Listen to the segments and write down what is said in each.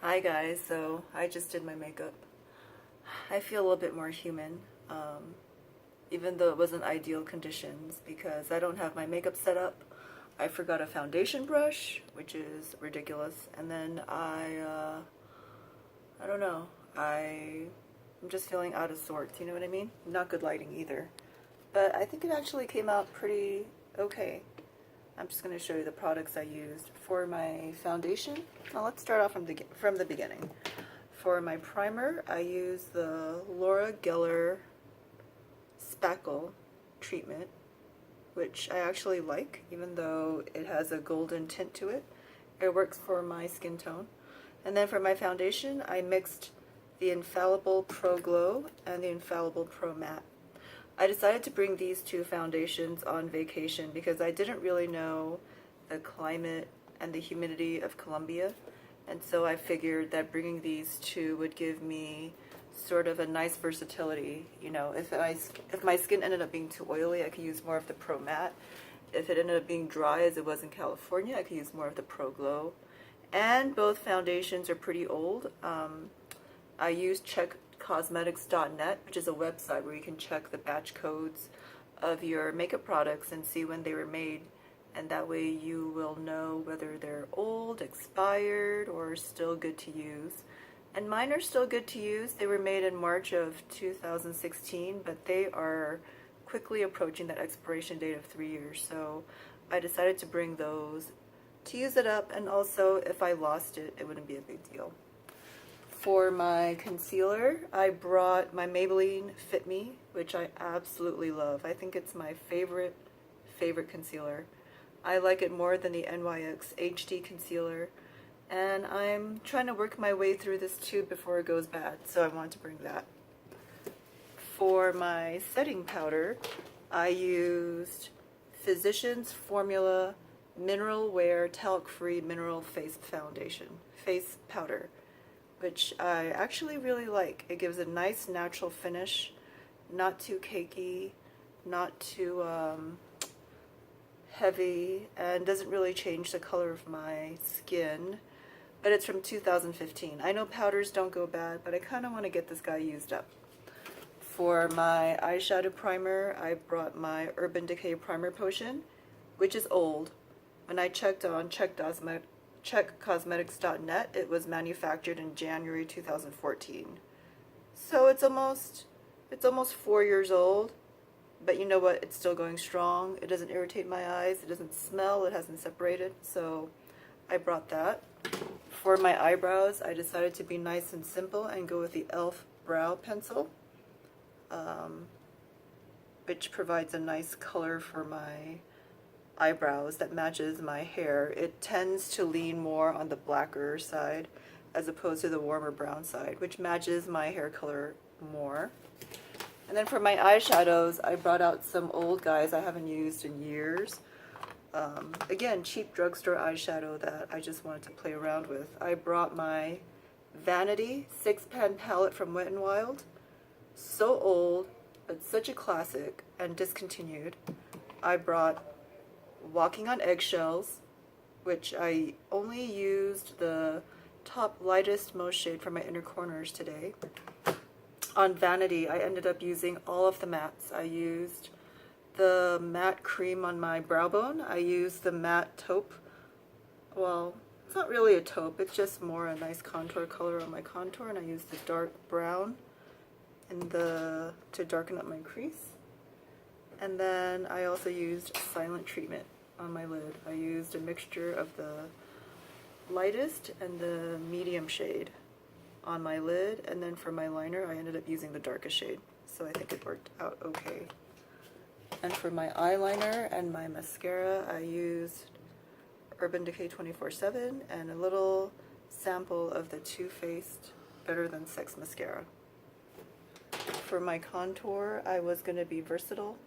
Hi guys, so I just did my makeup. I feel a little bit more human, even though it wasn't ideal conditions because I don't have my makeup set up. I forgot a foundation brush, which is ridiculous, and then I don't know, I'm just feeling out of sorts, you know what I mean? Not good lighting either. But I think it actually came out pretty okay. I'm just going to show you the products I used for my foundation. Now let's start off from the beginning. For my primer, I used the Laura Geller Spackle treatment, which I actually like, even though it has a golden tint to it. It works for my skin tone. And then for my foundation, I mixed the Infallible Pro Glow and the Infallible Pro Matte. I decided to bring these two foundations on vacation because I didn't really know the climate and the humidity of Colombia, and so I figured that bringing these two would give me sort of a nice versatility. You know, if my skin ended up being too oily, I could use more of the Pro Matte. If it ended up being dry as it was in California, I could use more of the Pro Glow. And both foundations are pretty old. I used checkcosmetics.net, which is a website where you can check the batch codes of your makeup products and see when they were made, and that way you will know whether they're old, expired, or still good to use. And mine are still good to use. They were made in March of 2016, but they are quickly approaching that expiration date of 3 years, so I decided to bring those to use it up, and also if I lost it, it wouldn't be a big deal. For my concealer, I brought my Maybelline Fit Me, which I absolutely love. I think it's my favorite concealer. I like it more than the NYX HD concealer, and I'm trying to work my way through this tube before it goes bad, so I want to bring that. For my setting powder, I used Physicians Formula Mineral Wear Talc-Free Mineral Face Powder, which I actually really like. It gives a nice natural finish, not too cakey, not too heavy, and doesn't really change the color of my skin. But it's from 2015. I know powders don't go bad, but I kind of want to get this guy used up. For my eyeshadow primer, I brought my Urban Decay Primer Potion, which is old. When I checked on checkcosmetics.net, it was manufactured in January 2014. So it's almost 4 years old, but you know what? It's still going strong. It doesn't irritate my eyes. It doesn't smell. It hasn't separated. So I brought that. For my eyebrows, I decided to be nice and simple and go with the e.l.f. Brow Pencil, which provides a nice color for my eyebrows that matches my hair. It tends to lean more on the blacker side as opposed to the warmer brown side, which matches my hair color more. And then for my eyeshadows, I brought out some old guys I haven't used in years. Again, cheap drugstore eyeshadow that I just wanted to play around with. I brought my Vanity 6-pan palette from Wet n Wild. So old, but such a classic, and discontinued. I brought Walking on Eggshells, which I only used the top lightest most shade for my inner corners today. On Vanity, I ended up using all of the mattes. I used the matte cream on my brow bone. I used the matte taupe. Well, it's not really a taupe, it's just more a nice contour color on my contour, and I used the dark brown to darken up my crease. And then I also used Silent Treatment on my lid. I used a mixture of the lightest and the medium shade on my lid, and then for my liner I ended up using the darkest shade, so I think it worked out okay. And for my eyeliner and my mascara, I used Urban Decay 24/7 and a little sample of the Too Faced Better Than Sex mascara. For my contour, I was going to be versatile,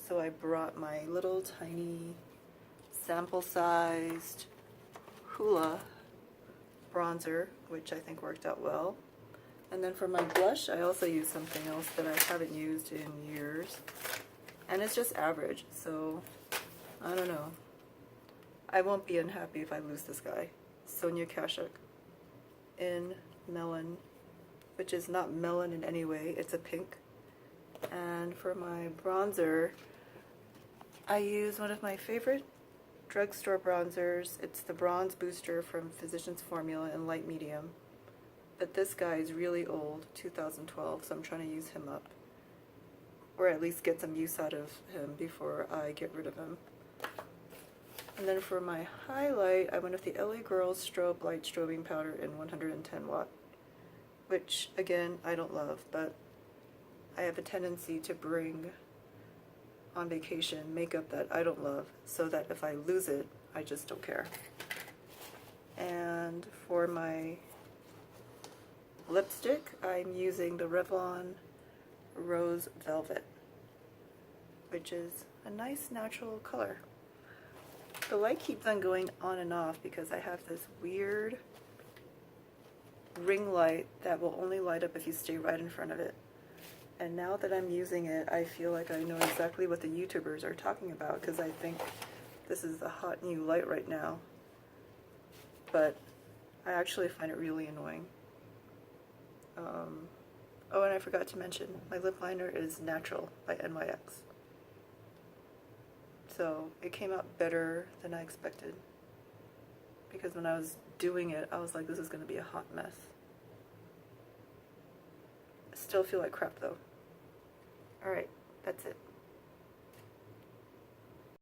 so I brought my little tiny sample-sized Hoola bronzer, which I think worked out well. And then for my blush, I also used something else that I haven't used in years, and it's just average, so I don't know. I won't be unhappy if I lose this guy. Sonia Kashuk. in Melon, which is not melon in any way, it's a pink. And for my bronzer, I use one of my favorite drugstore bronzers. It's the Bronze Booster from Physicians Formula in light medium. But this guy is really old, 2012, so I'm trying to use him up. Or at least get some use out of him before I get rid of him. And then for my highlight, I went with the LA Girls Strobe Light Strobing Powder in 110 watt. Which, again, I don't love, but I have a tendency to bring on vacation makeup that I don't love, so that if I lose it, I just don't care. And for my lipstick, I'm using the Revlon Rose Velvet, which is a nice natural color. The light keeps on going on and off because I have this weird ring light that will only light up if you stay right in front of it. And now that I'm using it, I feel like I know exactly what the YouTubers are talking about, because I think this is the hot new light right now. But I actually find it really annoying. Oh, and I forgot to mention, my lip liner is Natural by NYX. So it came out better than I expected. Because when I was doing it, I was like, this is going to be a hot mess. I still feel like crap though. Alright, that's it.